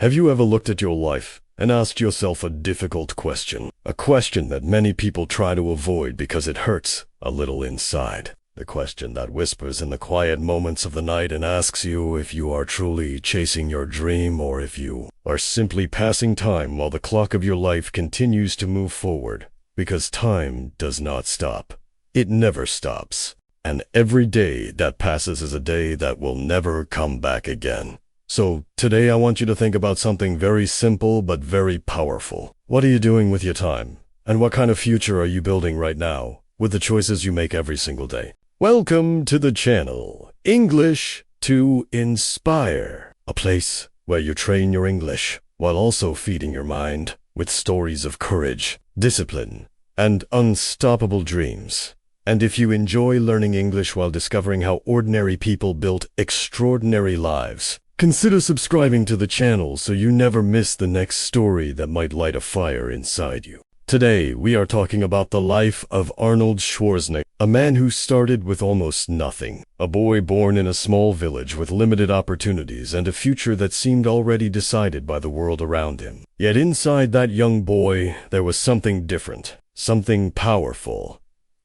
Have you ever looked at your life and asked yourself a difficult question? A question that many people try to avoid because it hurts a little inside. The question that whispers in the quiet moments of the night and asks you if you are truly chasing your dream or if you are simply passing time while the clock of your life continues to move forward. Because time does not stop. It never stops. And every day that passes is a day that will never come back again. So today I want you to think about something very simple but very powerful. What are you doing with your time? And what kind of future are you building right now with the choices you make every single day? Welcome to the channel, English to Inspire, a place where you train your English while also feeding your mind with stories of courage, discipline, and unstoppable dreams. And if you enjoy learning English while discovering how ordinary people built extraordinary lives, consider subscribing to the channel so you never miss the next story that might light a fire inside you. Today, we are talking about the life of Arnold Schwarzenegger, a man who started with almost nothing, a boy born in a small village with limited opportunities and a future that seemed already decided by the world around him. Yet inside that young boy, there was something different, something powerful,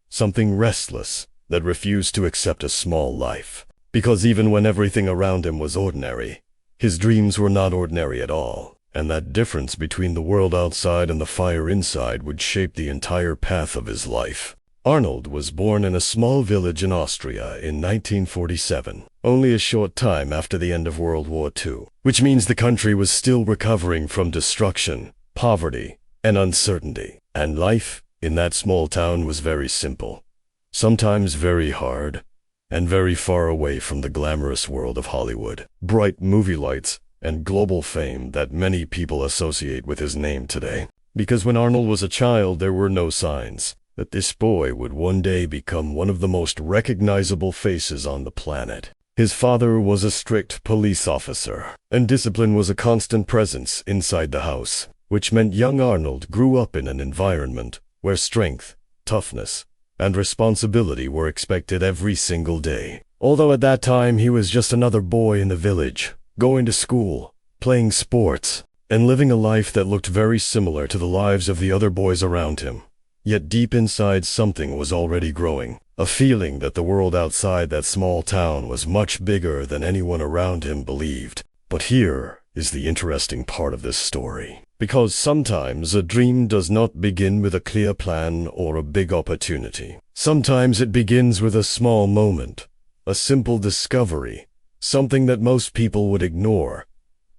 something restless that refused to accept a small life. Because even when everything around him was ordinary, his dreams were not ordinary at all. And that difference between the world outside and the fire inside would shape the entire path of his life. Arnold was born in a small village in Austria in 1947, only a short time after the end of World War II, which means the country was still recovering from destruction, poverty, and uncertainty. And life in that small town was very simple, sometimes very hard, and very far away from the glamorous world of Hollywood, bright movie lights, and global fame that many people associate with his name today. Because when Arnold was a child, there were no signs that this boy would one day become one of the most recognizable faces on the planet. His father was a strict police officer, and discipline was a constant presence inside the house, which meant young Arnold grew up in an environment where strength, toughness, and responsibility were expected every single day. Although at that time he was just another boy in the village, going to school, playing sports, and living a life that looked very similar to the lives of the other boys around him. Yet deep inside something was already growing, a feeling that the world outside that small town was much bigger than anyone around him believed. But here is the interesting part of this story. Because sometimes a dream does not begin with a clear plan or a big opportunity. Sometimes it begins with a small moment, a simple discovery, something that most people would ignore,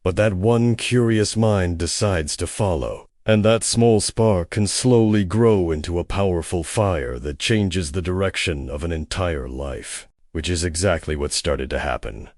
but that one curious mind decides to follow. And that small spark can slowly grow into a powerful fire that changes the direction of an entire life, which is exactly what started to happen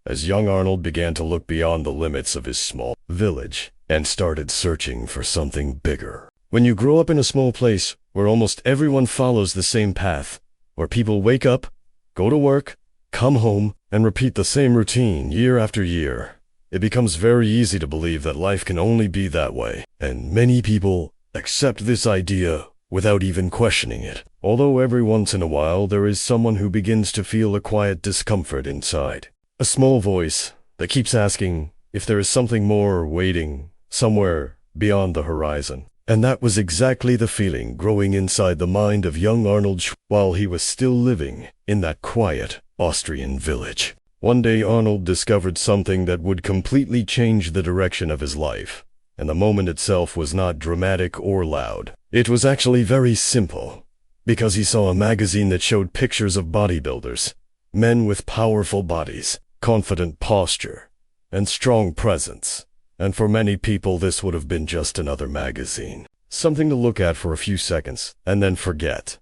as young Arnold began to look beyond the limits of his small village and started searching for something bigger. When you grow up in a small place where almost everyone follows the same path, where people wake up, go to work, come home, and repeat the same routine year after year, it becomes very easy to believe that life can only be that way. And many people accept this idea without even questioning it. Although every once in a while there is someone who begins to feel a quiet discomfort inside. A small voice that keeps asking if there is something more waiting somewhere beyond the horizon. And that was exactly the feeling growing inside the mind of young Arnold while he was still living in that quiet Austrian village. One day Arnold discovered something that would completely change the direction of his life, and the moment itself was not dramatic or loud. It was actually very simple, because he saw a magazine that showed pictures of bodybuilders, men with powerful bodies, confident posture, and strong presence. And for many people this would have been just another magazine, something to look at for a few seconds and then forget.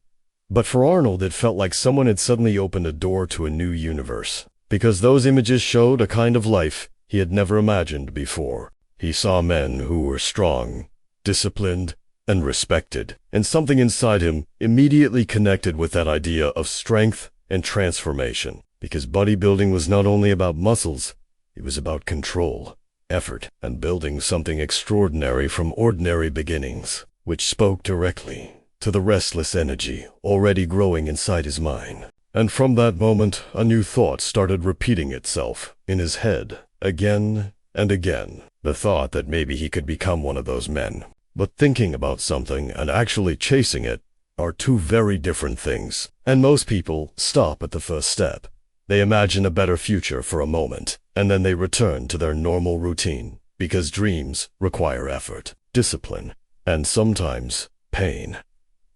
But for Arnold it felt like someone had suddenly opened a door to a new universe. Because those images showed a kind of life he had never imagined before. He saw men who were strong, disciplined, and respected, and something inside him immediately connected with that idea of strength and transformation. Because bodybuilding was not only about muscles, it was about control, effort, and building something extraordinary from ordinary beginnings, which spoke directly to the restless energy already growing inside his mind. And from that moment, a new thought started repeating itself in his head again and again. the thought that maybe he could become one of those men. But thinking about something and actually chasing it are two very different things. And most people stop at the first step. They imagine a better future for a moment, and then they return to their normal routine, because dreams require effort, discipline, and sometimes pain.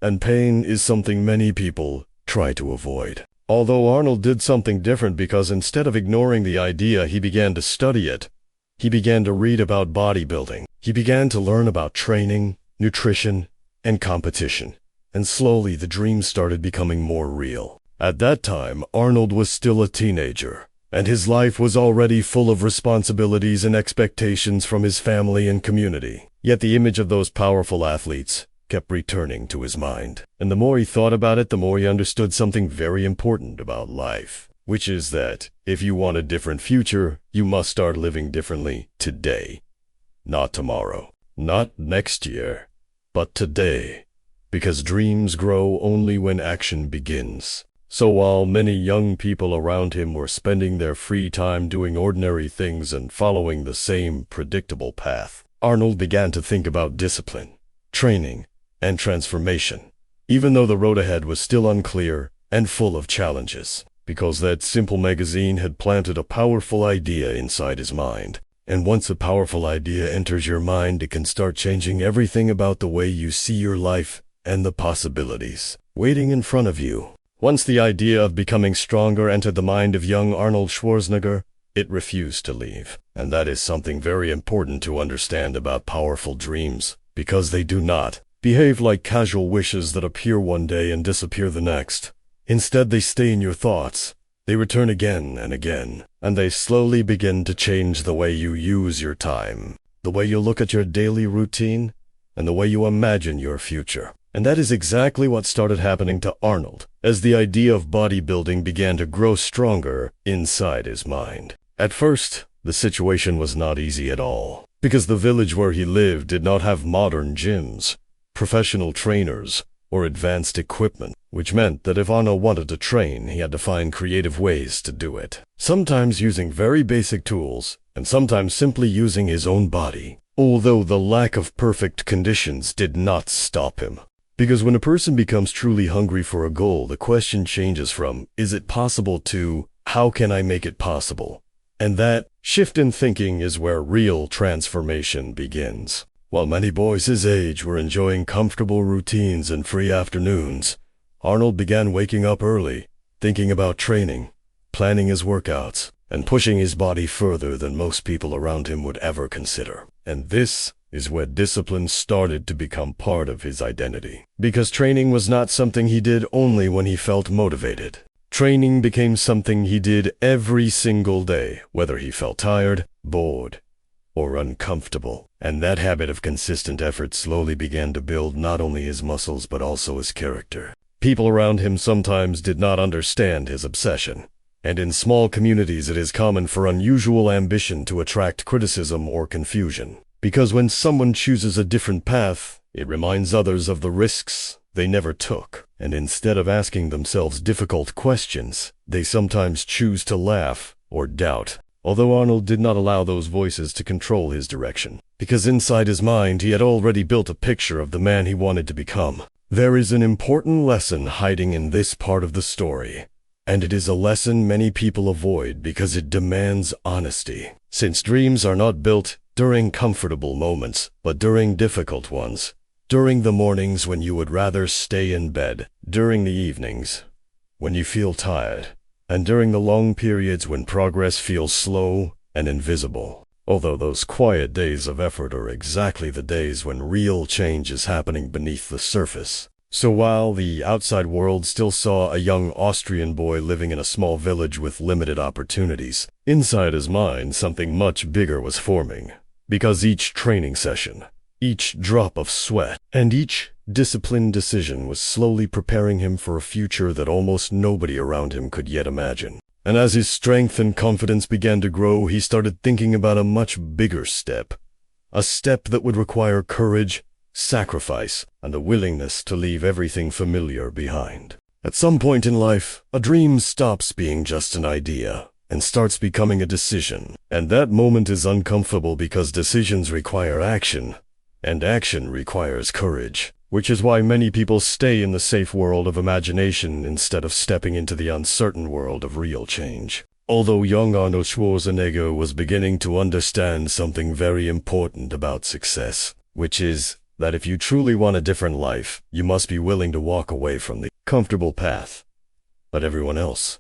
And pain is something many people try to avoid. Although Arnold did something different, because instead of ignoring the idea, he began to study it. He began to read about bodybuilding. He began to learn about training, nutrition, and competition. And slowly the dream started becoming more real. At that time, Arnold was still a teenager, and his life was already full of responsibilities and expectations from his family and community. Yet the image of those powerful athletes kept returning to his mind. And the more he thought about it, the more he understood something very important about life, which is that if you want a different future, you must start living differently today. Not tomorrow, not next year, but today. Because dreams grow only when action begins. So while many young people around him were spending their free time doing ordinary things and following the same predictable path, Arnold began to think about discipline, training, and transformation, even though the road ahead was still unclear and full of challenges, because that simple magazine had planted a powerful idea inside his mind. And once a powerful idea enters your mind, it can start changing everything about the way you see your life and the possibilities waiting in front of you. Once the idea of becoming stronger entered the mind of young Arnold Schwarzenegger, it refused to leave. And that is something very important to understand about powerful dreams, because they do not behave like casual wishes that appear one day and disappear the next. Instead, they stay in your thoughts. They return again and again, and they slowly begin to change the way you use your time, the way you look at your daily routine, and the way you imagine your future. And that is exactly what started happening to Arnold, as the idea of bodybuilding began to grow stronger inside his mind. At first, the situation was not easy at all, because the village where he lived did not have modern gyms, professional trainers, or advanced equipment, which meant that if Arnold wanted to train, he had to find creative ways to do it. Sometimes using very basic tools, and sometimes simply using his own body. Although the lack of perfect conditions did not stop him. Because when a person becomes truly hungry for a goal, the question changes from, is it possible, to, how can I make it possible? And that shift in thinking is where real transformation begins. While many boys his age were enjoying comfortable routines and free afternoons, Arnold began waking up early, thinking about training, planning his workouts, and pushing his body further than most people around him would ever consider. And this is where discipline started to become part of his identity. Because training was not something he did only when he felt motivated. Training became something he did every single day, whether he felt tired, bored, or uncomfortable. And that habit of consistent effort slowly began to build not only his muscles but also his character. People around him sometimes did not understand his obsession. And in small communities it is common for unusual ambition to attract criticism or confusion. Because when someone chooses a different path, it reminds others of the risks they never took. And instead of asking themselves difficult questions, they sometimes choose to laugh or doubt. Although Arnold did not allow those voices to control his direction, because inside his mind he had already built a picture of the man he wanted to become. There is an important lesson hiding in this part of the story, and it is a lesson many people avoid because it demands honesty. Since dreams are not built during comfortable moments, but during difficult ones, during the mornings when you would rather stay in bed, during the evenings when you feel tired, and during the long periods when progress feels slow and invisible. Although those quiet days of effort are exactly the days when real change is happening beneath the surface. So while the outside world still saw a young Austrian boy living in a small village with limited opportunities, inside his mind something much bigger was forming. Because each training session, each drop of sweat, and each disciplined decision was slowly preparing him for a future that almost nobody around him could yet imagine. And as his strength and confidence began to grow, he started thinking about a much bigger step. A step that would require courage, sacrifice, and a willingness to leave everything familiar behind. At some point in life, a dream stops being just an idea and starts becoming a decision. And that moment is uncomfortable because decisions require action, and action requires courage, which is why many people stay in the safe world of imagination instead of stepping into the uncertain world of real change. Although young Arnold Schwarzenegger was beginning to understand something very important about success, which is that if you truly want a different life, you must be willing to walk away from the comfortable path that everyone else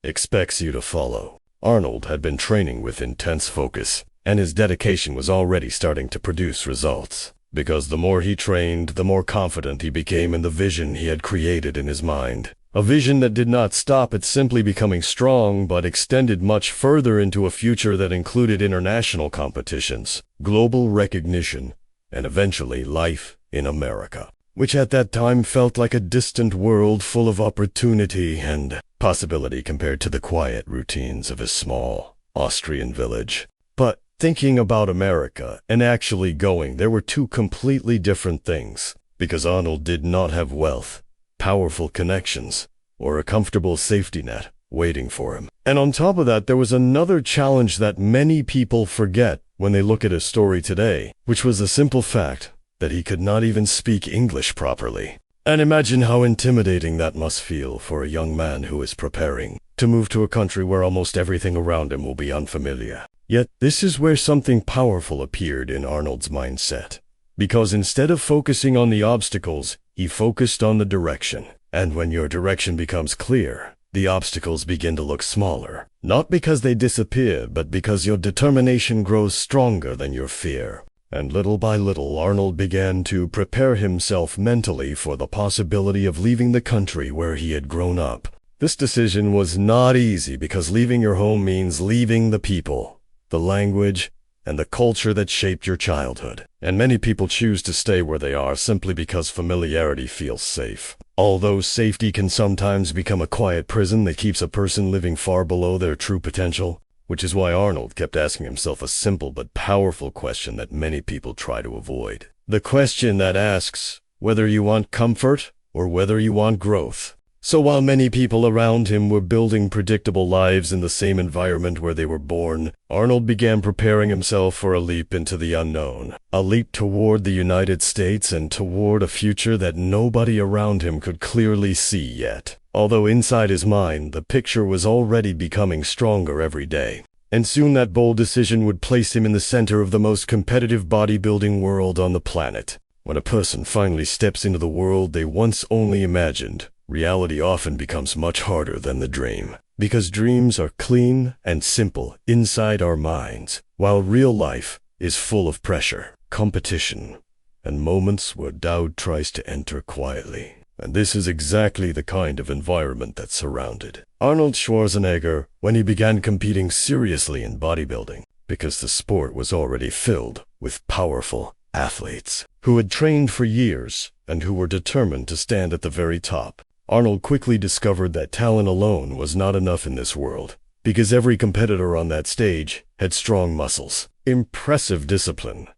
expects you to follow. Arnold had been training with intense focus, and his dedication was already starting to produce results. Because the more he trained, the more confident he became in the vision he had created in his mind. A vision that did not stop at simply becoming strong, but extended much further into a future that included international competitions, global recognition, and eventually life in America, which at that time felt like a distant world full of opportunity and possibility compared to the quiet routines of his small Austrian village. But thinking about America and actually going, there were two completely different things, because Arnold did not have wealth, powerful connections, or a comfortable safety net waiting for him. And on top of that, there was another challenge that many people forget when they look at his story today, which was the simple fact that he could not even speak English properly. And imagine how intimidating that must feel for a young man who is preparing to move to a country where almost everything around him will be unfamiliar. Yet, this is where something powerful appeared in Arnold's mindset. Because instead of focusing on the obstacles, he focused on the direction. And when your direction becomes clear, the obstacles begin to look smaller. Not because they disappear, but because your determination grows stronger than your fear. And little by little, Arnold began to prepare himself mentally for the possibility of leaving the country where he had grown up. This decision was not easy because leaving your home means leaving the people, the language, and the culture that shaped your childhood. And many people choose to stay where they are simply because familiarity feels safe. Although safety can sometimes become a quiet prison that keeps a person living far below their true potential, which is why Arnold kept asking himself a simple but powerful question that many people try to avoid. The question that asks whether you want comfort or whether you want growth. So while many people around him were building predictable lives in the same environment where they were born, Arnold began preparing himself for a leap into the unknown. A leap toward the United States and toward a future that nobody around him could clearly see yet. Although inside his mind, the picture was already becoming stronger every day. And soon that bold decision would place him in the center of the most competitive bodybuilding world on the planet. When a person finally steps into the world they once only imagined, reality often becomes much harder than the dream. Because dreams are clean and simple inside our minds, while real life is full of pressure, competition, and moments where doubt tries to enter quietly. And this is exactly the kind of environment that surrounded Arnold Schwarzenegger when he began competing seriously in bodybuilding, because the sport was already filled with powerful athletes who had trained for years and who were determined to stand at the very top. Arnold quickly discovered that talent alone was not enough in this world, because every competitor on that stage had strong muscles, impressive discipline,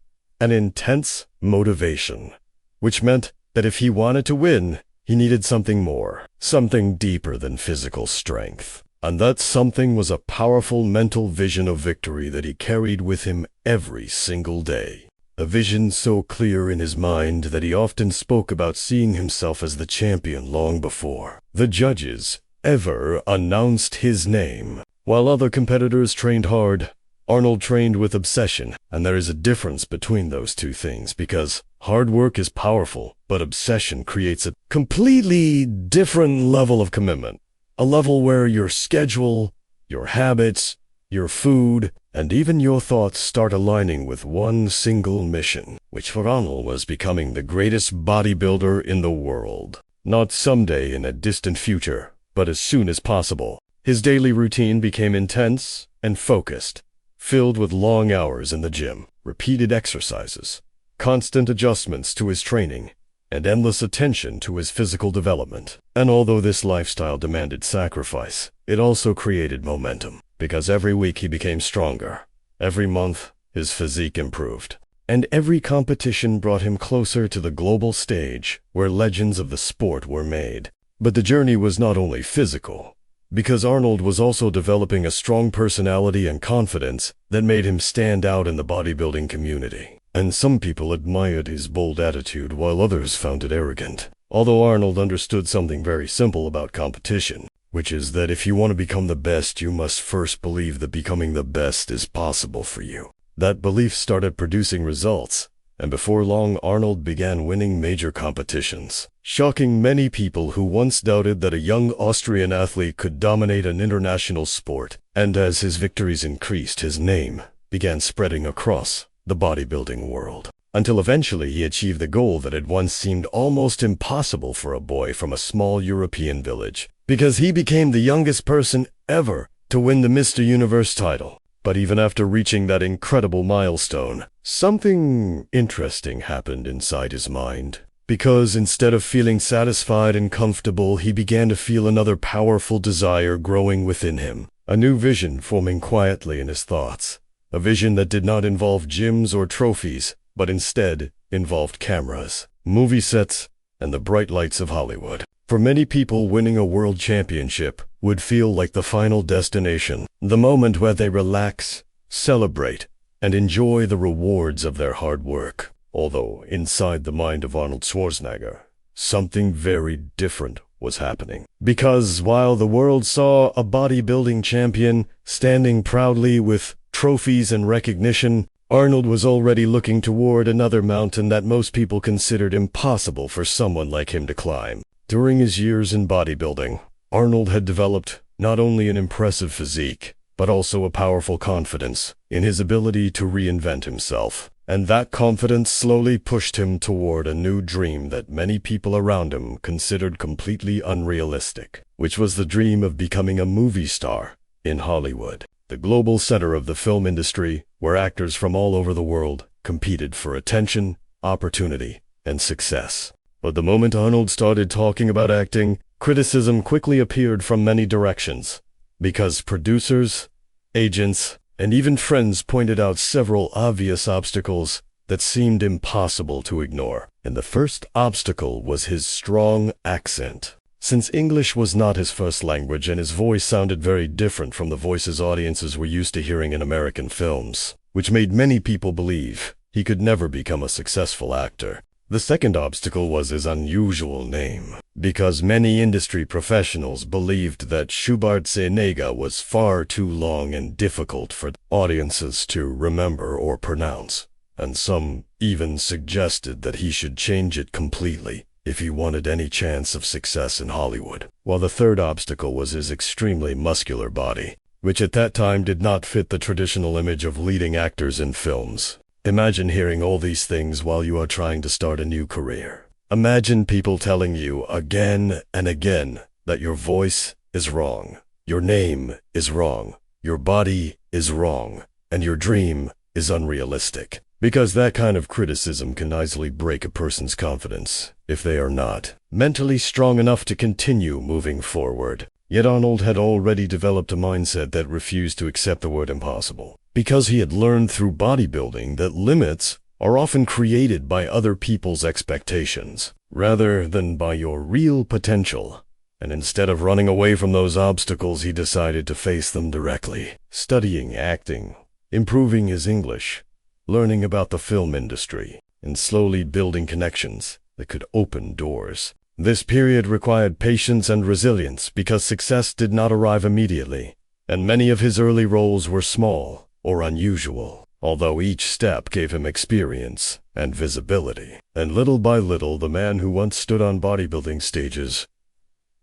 and intense motivation, which meant that if he wanted to win, he needed something more, something deeper than physical strength. And that something was a powerful mental vision of victory that he carried with him every single day. A vision so clear in his mind that he often spoke about seeing himself as the champion long before the judges ever announced his name. While other competitors trained hard, Arnold trained with obsession, and there is a difference between those two things because hard work is powerful, but obsession creates a completely different level of commitment. A level where your schedule, your habits, your food, and even your thoughts start aligning with one single mission, which for Arnold was becoming the greatest bodybuilder in the world. Not someday in a distant future, but as soon as possible. His daily routine became intense and focused, filled with long hours in the gym, repeated exercises, constant adjustments to his training, and endless attention to his physical development. And although this lifestyle demanded sacrifice, it also created momentum, because every week he became stronger. Every month, his physique improved. And every competition brought him closer to the global stage where legends of the sport were made. But the journey was not only physical, because Arnold was also developing a strong personality and confidence that made him stand out in the bodybuilding community. And some people admired his bold attitude while others found it arrogant. Although Arnold understood something very simple about competition, which is that if you want to become the best, you must first believe that becoming the best is possible for you. That belief started producing results, and before long Arnold began winning major competitions, shocking many people who once doubted that a young Austrian athlete could dominate an international sport. And as his victories increased, his name began spreading across the bodybuilding world, until eventually he achieved the goal that had once seemed almost impossible for a boy from a small European village, because he became the youngest person ever to win the Mr. Universe title. But even after reaching that incredible milestone, something interesting happened inside his mind. Because instead of feeling satisfied and comfortable, he began to feel another powerful desire growing within him, a new vision forming quietly in his thoughts, a vision that did not involve gyms or trophies, but instead involved cameras, movie sets, and the bright lights of Hollywood. For many people, winning a world championship would feel like the final destination, the moment where they relax, celebrate, and enjoy the rewards of their hard work. Although inside the mind of Arnold Schwarzenegger, something very different was happening. Because while the world saw a bodybuilding champion standing proudly with trophies and recognition, Arnold was already looking toward another mountain that most people considered impossible for someone like him to climb. During his years in bodybuilding, Arnold had developed not only an impressive physique, but also a powerful confidence in his ability to reinvent himself. And that confidence slowly pushed him toward a new dream that many people around him considered completely unrealistic, which was the dream of becoming a movie star in Hollywood, the global center of the film industry, where actors from all over the world competed for attention, opportunity, and success. But the moment Arnold started talking about acting, criticism quickly appeared from many directions, because producers, agents, and even friends pointed out several obvious obstacles that seemed impossible to ignore. And the first obstacle was his strong accent. Since English was not his first language and his voice sounded very different from the voices audiences were used to hearing in American films, which made many people believe he could never become a successful actor. The second obstacle was his unusual name, because many industry professionals believed that Schwarzenegger was far too long and difficult for audiences to remember or pronounce, and some even suggested that he should change it completely if he wanted any chance of success in Hollywood. While the third obstacle was his extremely muscular body, which at that time did not fit the traditional image of leading actors in films. Imagine hearing all these things while you are trying to start a new career. Imagine people telling you again and again that your voice is wrong, your name is wrong, your body is wrong, and your dream is unrealistic. Because that kind of criticism can easily break a person's confidence if they are not mentally strong enough to continue moving forward. Yet Arnold had already developed a mindset that refused to accept the word impossible, because he had learned through bodybuilding that limits are often created by other people's expectations, rather than by your real potential. And instead of running away from those obstacles, he decided to face them directly, studying acting, improving his English, learning about the film industry, and slowly building connections that could open doors. This period required patience and resilience because success did not arrive immediately, and many of his early roles were small or unusual, although each step gave him experience and visibility. And little by little, the man who once stood on bodybuilding stages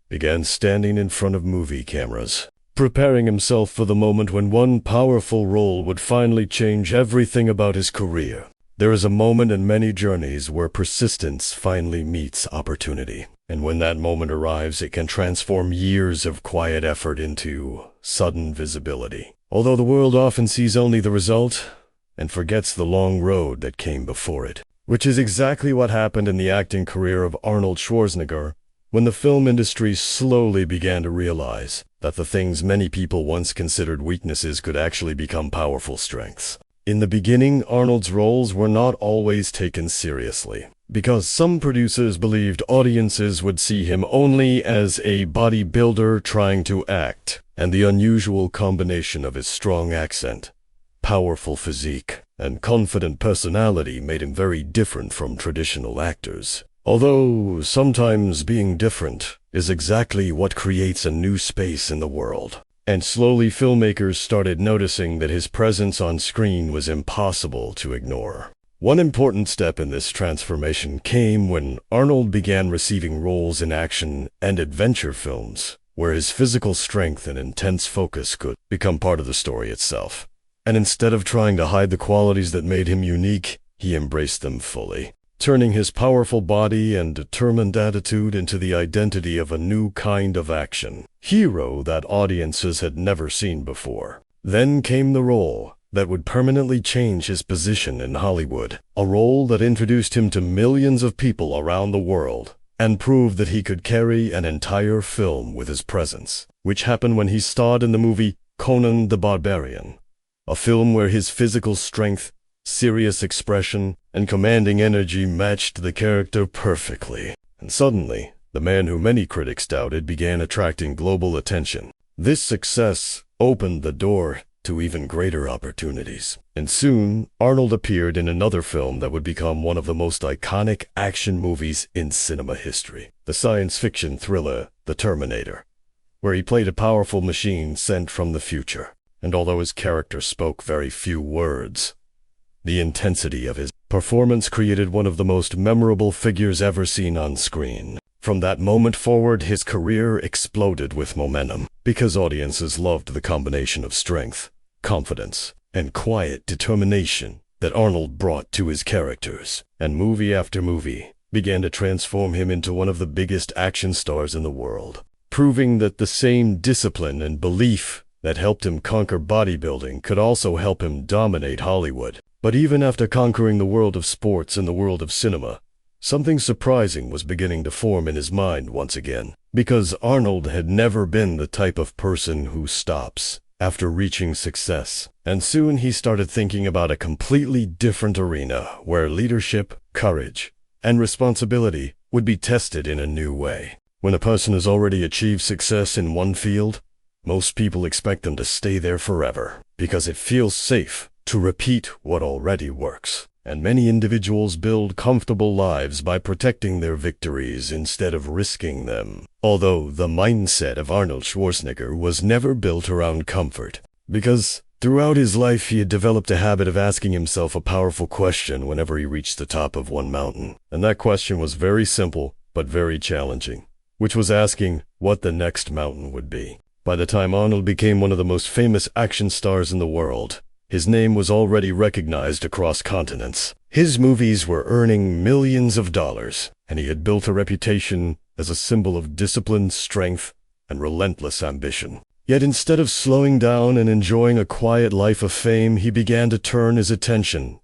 began standing in front of movie cameras, preparing himself for the moment when one powerful role would finally change everything about his career. There is a moment in many journeys where persistence finally meets opportunity. And when that moment arrives, it can transform years of quiet effort into sudden visibility. Although the world often sees only the result and forgets the long road that came before it. Which is exactly what happened in the acting career of Arnold Schwarzenegger, when the film industry slowly began to realize that the things many people once considered weaknesses could actually become powerful strengths. In the beginning, Arnold's roles were not always taken seriously. because some producers believed audiences would see him only as a bodybuilder trying to act, and the unusual combination of his strong accent, powerful physique, and confident personality made him very different from traditional actors. Although sometimes being different is exactly what creates a new space in the world. And slowly filmmakers started noticing that his presence on screen was impossible to ignore. One important step in this transformation came when Arnold began receiving roles in action and adventure films, where his physical strength and intense focus could become part of the story itself. And instead of trying to hide the qualities that made him unique, he embraced them fully, turning his powerful body and determined attitude into the identity of a new kind of action hero that audiences had never seen before. Then came the role that would permanently change his position in Hollywood, a role that introduced him to millions of people around the world and proved that he could carry an entire film with his presence, which happened when he starred in the movie Conan the Barbarian, a film where his physical strength, serious expression, and commanding energy matched the character perfectly. And suddenly, the man who many critics doubted began attracting global attention. This success opened the door to even greater opportunities. And soon, Arnold appeared in another film that would become one of the most iconic action movies in cinema history, the science fiction thriller The Terminator, where he played a powerful machine sent from the future. And although his character spoke very few words, the intensity of his performance created one of the most memorable figures ever seen on screen. From that moment forward, his career exploded with momentum, because audiences loved the combination of strength, confidence, and quiet determination that Arnold brought to his characters. And movie after movie began to transform him into one of the biggest action stars in the world, proving that the same discipline and belief that helped him conquer bodybuilding could also help him dominate Hollywood. But even after conquering the world of sports and the world of cinema, something surprising was beginning to form in his mind once again, because Arnold had never been the type of person who stops after reaching success. And soon he started thinking about a completely different arena where leadership, courage, and responsibility would be tested in a new way. When a person has already achieved success in one field, most people expect them to stay there forever, because it feels safe to repeat what already works. And many individuals build comfortable lives by protecting their victories instead of risking them. Although the mindset of Arnold Schwarzenegger was never built around comfort, because throughout his life he had developed a habit of asking himself a powerful question whenever he reached the top of one mountain. And that question was very simple, but very challenging, which was asking what the next mountain would be. By the time Arnold became one of the most famous action stars in the world, his name was already recognized across continents. His movies were earning millions of dollars, and he had built a reputation as a symbol of discipline, strength, and relentless ambition. Yet instead of slowing down and enjoying a quiet life of fame, he began to turn his attention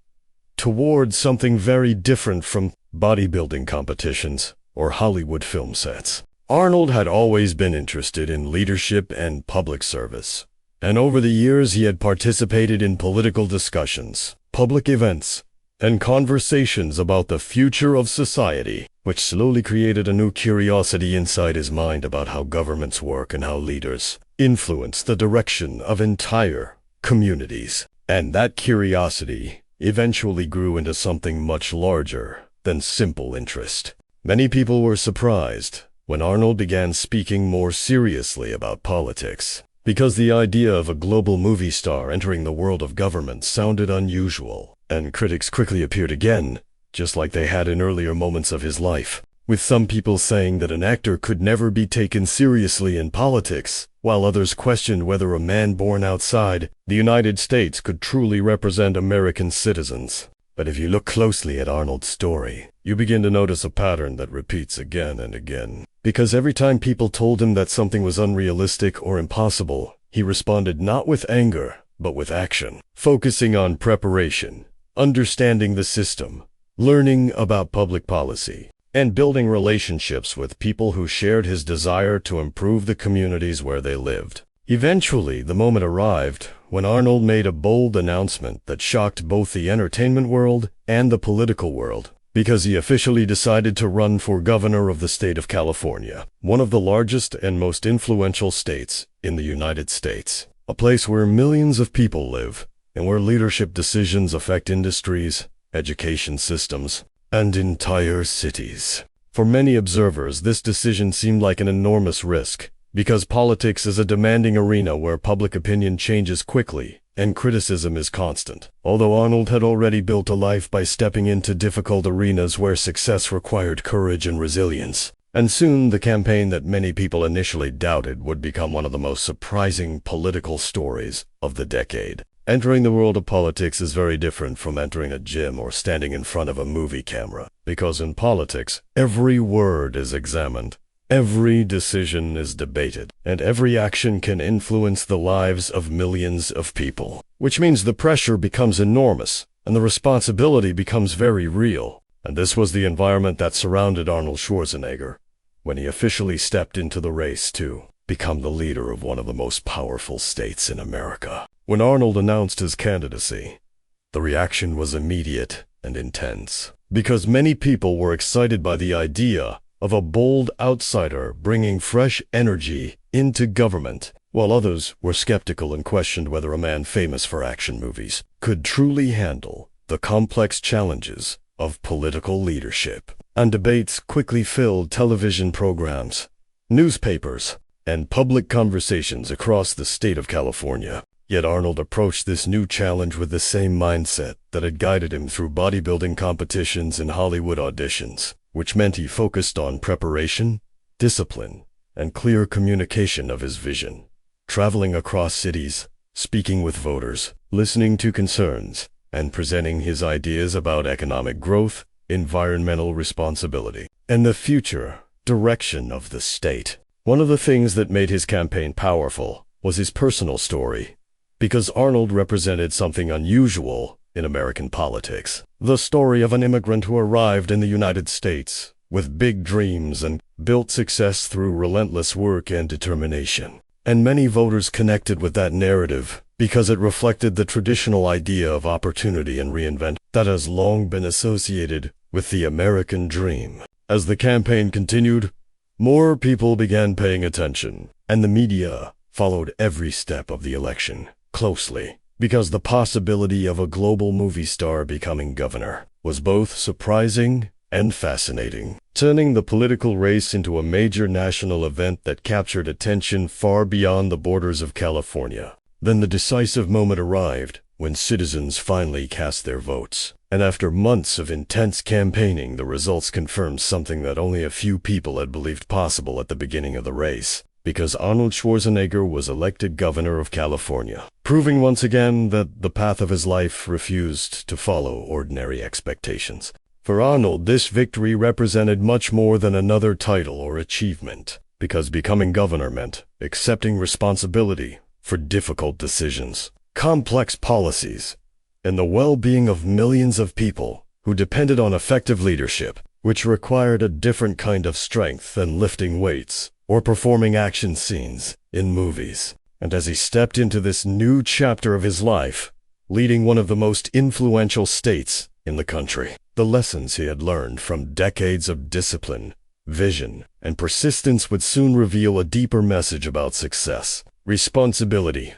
towards something very different from bodybuilding competitions or Hollywood film sets. Arnold had always been interested in leadership and public service. And over the years, he had participated in political discussions, public events, and conversations about the future of society, which slowly created a new curiosity inside his mind about how governments work and how leaders influence the direction of entire communities. And that curiosity eventually grew into something much larger than simple interest. Many people were surprised when Arnold began speaking more seriously about politics, because the idea of a global movie star entering the world of government sounded unusual, and critics quickly appeared again, just like they had in earlier moments of his life, with some people saying that an actor could never be taken seriously in politics, while others questioned whether a man born outside the United States could truly represent American citizens. But if you look closely at Arnold's story, you begin to notice a pattern that repeats again and again. Because every time people told him that something was unrealistic or impossible, he responded not with anger, but with action, focusing on preparation, understanding the system, learning about public policy, and building relationships with people who shared his desire to improve the communities where they lived. Eventually, the moment arrived when Arnold made a bold announcement that shocked both the entertainment world and the political world. because he officially decided to run for governor of the state of California, one of the largest and most influential states in the United States, a place where millions of people live and where leadership decisions affect industries, education systems, and entire cities. For many observers, this decision seemed like an enormous risk, because politics is a demanding arena where public opinion changes quickly and criticism is constant. Although Arnold had already built a life by stepping into difficult arenas where success required courage and resilience, and soon the campaign that many people initially doubted would become one of the most surprising political stories of the decade. Entering the world of politics is very different from entering a gym or standing in front of a movie camera, because in politics, every word is examined, every decision is debated, and every action can influence the lives of millions of people, which means the pressure becomes enormous and the responsibility becomes very real. And this was the environment that surrounded Arnold Schwarzenegger when he officially stepped into the race to become the leader of one of the most powerful states in America. When Arnold announced his candidacy, the reaction was immediate and intense, because many people were excited by the idea of a bold outsider bringing fresh energy into government, while others were skeptical and questioned whether a man famous for action movies could truly handle the complex challenges of political leadership. And debates quickly filled television programs, newspapers, and public conversations across the state of California. Yet Arnold approached this new challenge with the same mindset that had guided him through bodybuilding competitions and Hollywood auditions, which meant he focused on preparation, discipline, and clear communication of his vision, traveling across cities, speaking with voters, listening to concerns, and presenting his ideas about economic growth, environmental responsibility, and the future direction of the state. One of the things that made his campaign powerful was his personal story, because Arnold represented something unusual in American politics. The story of an immigrant who arrived in the United States with big dreams and built success through relentless work and determination. And many voters connected with that narrative because it reflected the traditional idea of opportunity and reinvention that has long been associated with the American dream. As the campaign continued, more people began paying attention, and the media followed every step of the election closely, because the possibility of a global movie star becoming governor was both surprising and fascinating, turning the political race into a major national event that captured attention far beyond the borders of California. Then the decisive moment arrived when citizens finally cast their votes. And after months of intense campaigning, the results confirmed something that only a few people had believed possible at the beginning of the race, because Arnold Schwarzenegger was elected governor of California, proving once again that the path of his life refused to follow ordinary expectations. For Arnold, this victory represented much more than another title or achievement, because becoming governor meant accepting responsibility for difficult decisions, complex policies, and the well-being of millions of people who depended on effective leadership, which required a different kind of strength than lifting weights or performing action scenes in movies. And as he stepped into this new chapter of his life, leading one of the most influential states in the country, the lessons he had learned from decades of discipline, vision, and persistence would soon reveal a deeper message about success, responsibility,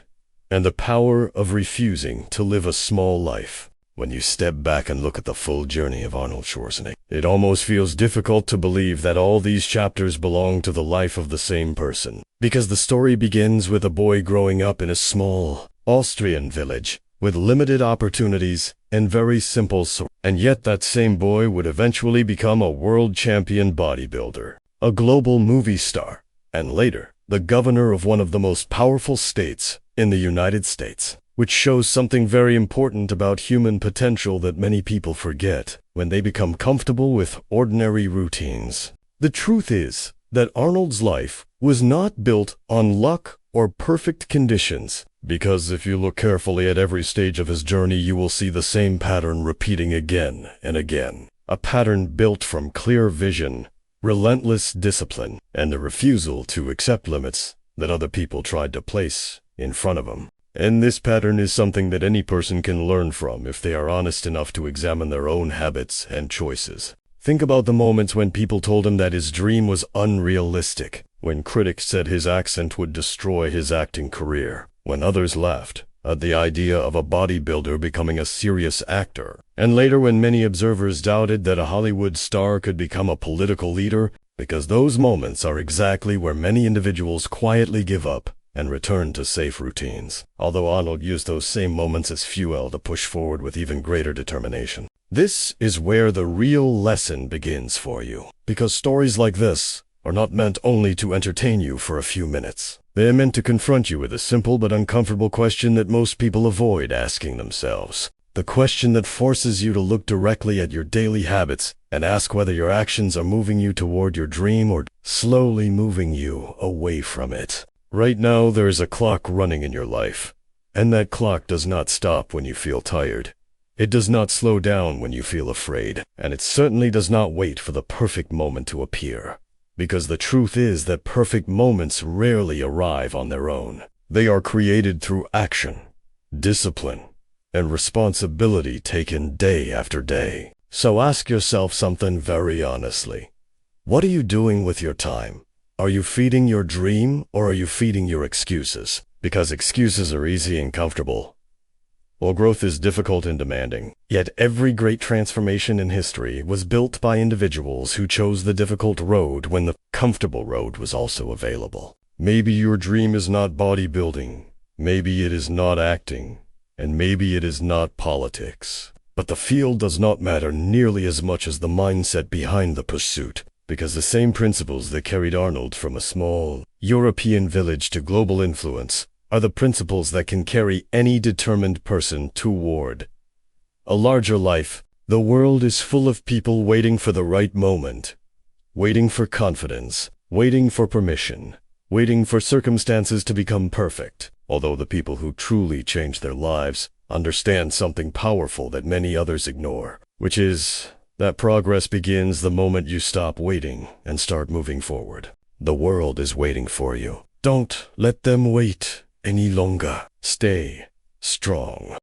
and the power of refusing to live a small life. When you step back and look at the full journey of Arnold Schwarzenegger, it almost feels difficult to believe that all these chapters belong to the life of the same person. Because the story begins with a boy growing up in a small Austrian village with limited opportunities and very simple and yet that same boy would eventually become a world champion bodybuilder, a global movie star, and later, the governor of one of the most powerful states in the United States, which shows something very important about human potential that many people forget when they become comfortable with ordinary routines. The truth is that Arnold's life was not built on luck or perfect conditions, because if you look carefully at every stage of his journey, you will see the same pattern repeating again and again, a pattern built from clear vision, relentless discipline, and a refusal to accept limits that other people tried to place in front of him. And this pattern is something that any person can learn from if they are honest enough to examine their own habits and choices. Think about the moments when people told him that his dream was unrealistic, when critics said his accent would destroy his acting career, when others laughed at the idea of a bodybuilder becoming a serious actor, and later when many observers doubted that a Hollywood star could become a political leader, because those moments are exactly where many individuals quietly give up and return to safe routines, although Arnold used those same moments as fuel to push forward with even greater determination. This is where the real lesson begins for you, because stories like this are not meant only to entertain you for a few minutes. They are meant to confront you with a simple but uncomfortable question that most people avoid asking themselves. The question that forces you to look directly at your daily habits and ask whether your actions are moving you toward your dream or slowly moving you away from it. Right now, there is a clock running in your life, and that clock does not stop when you feel tired. It does not slow down when you feel afraid, and it certainly does not wait for the perfect moment to appear. Because the truth is that perfect moments rarely arrive on their own. They are created through action, discipline, and responsibility taken day after day. So ask yourself something very honestly. What are you doing with your time? Are you feeding your dream or are you feeding your excuses? Because excuses are easy and comfortable, while growth is difficult and demanding. Yet every great transformation in history was built by individuals who chose the difficult road when the comfortable road was also available. Maybe your dream is not bodybuilding, maybe it is not acting, and maybe it is not politics. But the field does not matter nearly as much as the mindset behind the pursuit, because the same principles that carried Arnold from a small European village to global influence are the principles that can carry any determined person toward a larger life. The world is full of people waiting for the right moment, waiting for confidence, waiting for permission, waiting for circumstances to become perfect. Although the people who truly change their lives understand something powerful that many others ignore, which is that progress begins the moment you stop waiting and start moving forward. The world is waiting for you. Don't let them wait any longer. Stay strong.